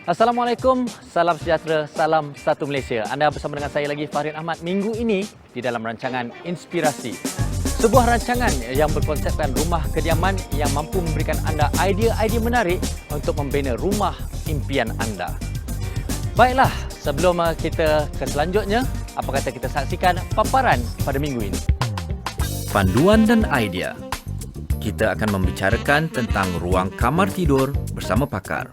Assalamualaikum, salam sejahtera, salam satu Malaysia. Anda bersama dengan saya lagi, Farid Ahmad, minggu ini di dalam rancangan Inspirasi. Sebuah rancangan yang berkonsepkan rumah kediaman yang mampu memberikan anda idea-idea menarik untuk membina rumah impian anda. Baiklah, sebelum kita ke selanjutnya, apa kata kita saksikan paparan pada minggu ini. Panduan dan idea. Kita akan membicarakan tentang ruang kamar tidur bersama pakar.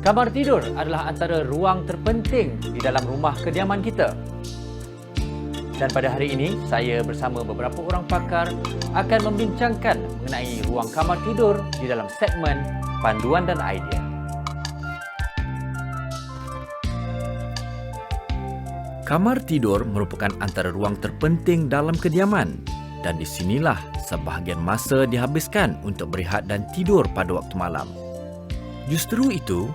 Kamar tidur adalah antara ruang terpenting di dalam rumah kediaman kita. Dan pada hari ini, saya bersama beberapa orang pakar akan membincangkan mengenai ruang kamar tidur di dalam segmen Panduan dan Idea. Kamar tidur merupakan antara ruang terpenting dalam kediaman dan di sinilah sebahagian masa dihabiskan untuk berehat dan tidur pada waktu malam. Justru itu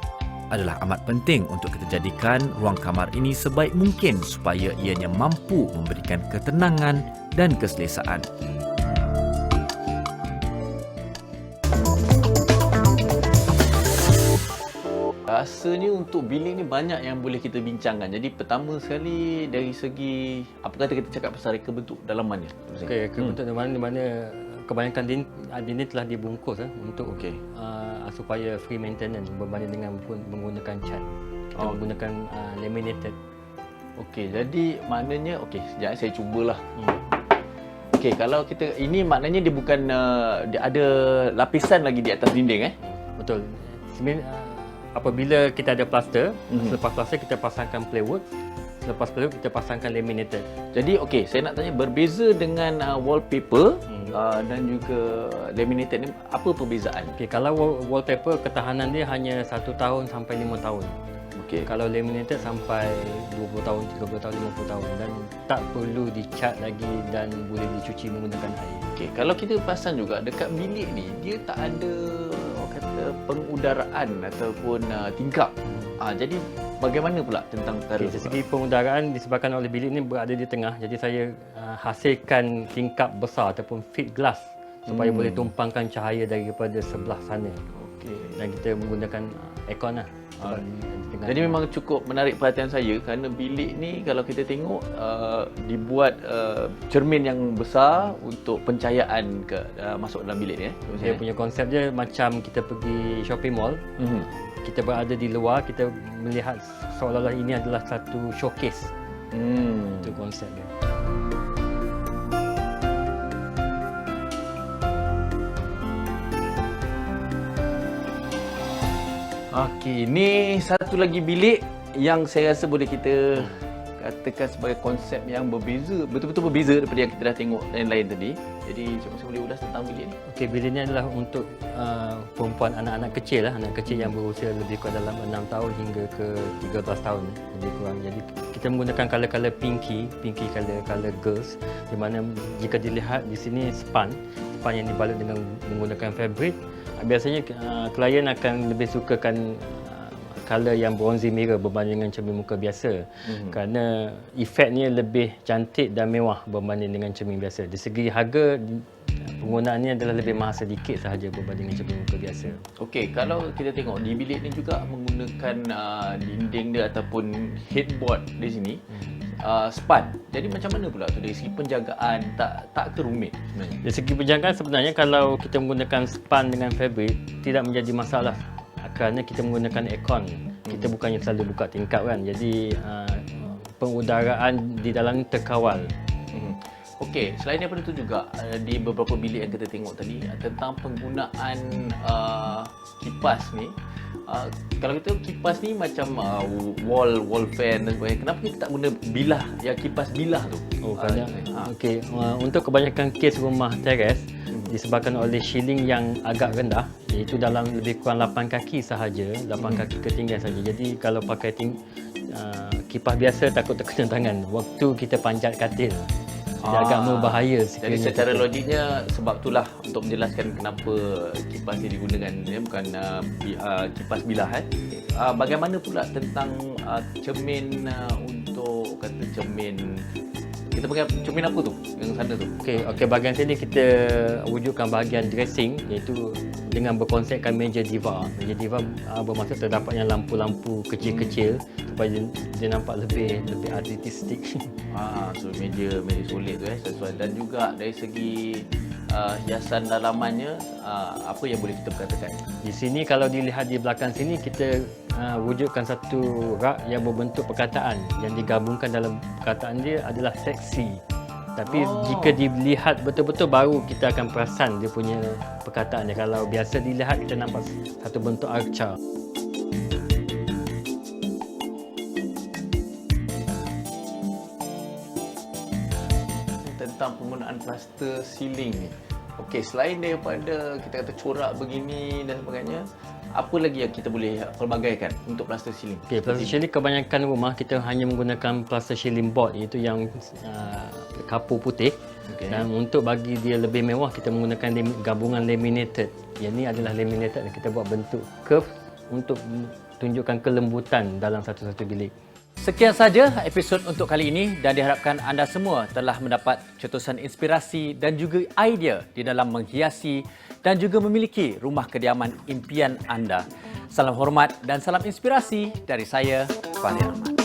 adalah amat penting untuk kita jadikan ruang kamar ini sebaik mungkin supaya ianya mampu memberikan ketenangan dan keselesaan. Rasanya untuk bilik ni banyak yang boleh kita bincangkan. Jadi pertama sekali dari segi, apa kata kita cakap pasal reka bentuk dalamannya. Okey, reka bentuk dalaman di mana kebanyakan dinding telah dibungkus untuk supaya free maintenance berbanding dengan menggunakan cat. Kita menggunakan laminated. Okey, jadi maknanya sekejap saya cubalah. Okey, kalau kita ini maknanya dia bukan dia ada lapisan lagi di atas dinding Betul. Apabila kita ada plaster, selepas plaster kita pasangkan plywood, selepas plywood kita pasangkan laminated. Jadi saya nak tanya, berbeza dengan wallpaper dan juga laminated ni, apa perbezaan? Okey, kalau wallpaper ketahanan dia hanya 1 tahun sampai 5 tahun. Okey. Kalau laminated sampai 20 tahun, 30 tahun, 50 tahun dan tak perlu dicat lagi dan boleh dicuci menggunakan air. Okey, kalau kita pasang juga dekat bilik ni, dia tak ada pengudaraan ataupun tingkap. Jadi bagaimana pula tentang perkara Dari segi pengudaraan disebabkan oleh bilik ni berada di tengah, jadi saya hasilkan tingkap besar ataupun feed glass supaya boleh tumpangkan cahaya daripada sebelah sana. Okey. Dan kita menggunakan aircon lah. Jadi memang cukup menarik perhatian saya kerana bilik ni kalau kita tengok dibuat cermin yang besar untuk pencahayaan masuk dalam bilik ni. Dia punya konsep dia macam kita pergi shopping mall. Kita berada di luar, kita melihat seolah-olah ini adalah satu showcase. Itu konsep dia. Okey, ni satu lagi bilik yang saya rasa boleh kita katakan sebagai konsep yang berbeza, betul-betul berbeza daripada yang kita dah tengok lain-lain tadi. Jadi siapa boleh ulas tentang bilik ni? Okey, bilik ni adalah untuk perempuan anak-anak kecil lah, anak kecil yang berusia lebih kurang dalam 6 tahun hingga ke 13 tahun lebih kurang. Jadi kita menggunakan color-color pinky color girls, di mana jika dilihat di sini span yang dibalut dengan menggunakan fabric. Biasanya klien akan lebih sukakan color yang bronzy mirror berbanding dengan cermin muka biasa. Kerana efeknya lebih cantik dan mewah berbanding dengan cermin biasa. Dari segi harga, penggunaannya adalah lebih mahal sedikit sahaja berbanding dengan cermin muka biasa. Okey, kalau kita tengok di bilik ni juga menggunakan dinding dia ataupun headboard di sini span. Jadi macam mana pula tu dari segi penjagaan, tak terumit sebenarnya? Dari segi penjagaan sebenarnya kalau kita menggunakan span dengan fabric tidak menjadi masalah kerana kita menggunakan aircon. Kita bukannya selalu buka tingkap kan. Jadi pengudaraan di dalam terkawal. Okey, selain daripada itu juga di beberapa bilik yang kita tengok tadi tentang penggunaan kipas ni. Kalau kita kipas ni macam wall fan dan sebagainya, kenapa kita tak guna bilah, yang kipas bilah tu? Untuk kebanyakan kes rumah teres disebabkan oleh ceiling yang agak rendah, iaitu dalam lebih kurang 8 kaki sahaja, 8 kaki ketinggian saja. Jadi kalau pakai kipas biasa takut terkena tangan waktu kita panjat katil. Dia agak berbahaya sekiranya. Jadi secara logiknya sebab itulah untuk menjelaskan kenapa kipas ini digunakan, bukan kipas bilah. Bagaimana pula tentang cermin untuk cermin, kita pakai cermin apa tu yang sana tu? Okey, bahagian sini kita wujudkan bahagian dressing, iaitu dengan berkonsepkan meja diva. Meja diva bermaksud terdapatnya lampu-lampu kecil-kecil supaya dia nampak lebih artistik. So meja solid tu sesuai, dan juga dari segi hiasan dalamannya, apa yang boleh kita perkatakan? Di sini kalau dilihat di belakang sini, kita wujudkan satu rak yang berbentuk perkataan yang digabungkan dalam perkataan dia adalah seksi. Tapi jika dilihat betul-betul baru kita akan perasan dia punya perkataan dia. Kalau biasa dilihat kita nampak satu bentuk arca. Tentang penggunaan plaster ceiling ni. Okey, selain daripada kita kata corak begini dan sebagainya, apa lagi yang kita boleh pelbagaikan untuk plaster ceiling? Okey, plaster ceiling kebanyakan rumah kita hanya menggunakan plaster ceiling board, iaitu yang kapur putih. Okey. Dan untuk bagi dia lebih mewah, kita menggunakan gabungan laminated. Yang ni adalah laminated dan kita buat bentuk curve untuk tunjukkan kelembutan dalam satu-satu bilik. Sekian saja episod untuk kali ini dan diharapkan anda semua telah mendapat cetusan inspirasi dan juga idea di dalam menghiasi dan juga memiliki rumah kediaman impian anda. Salam hormat dan salam inspirasi dari saya, Fahri Ahmad.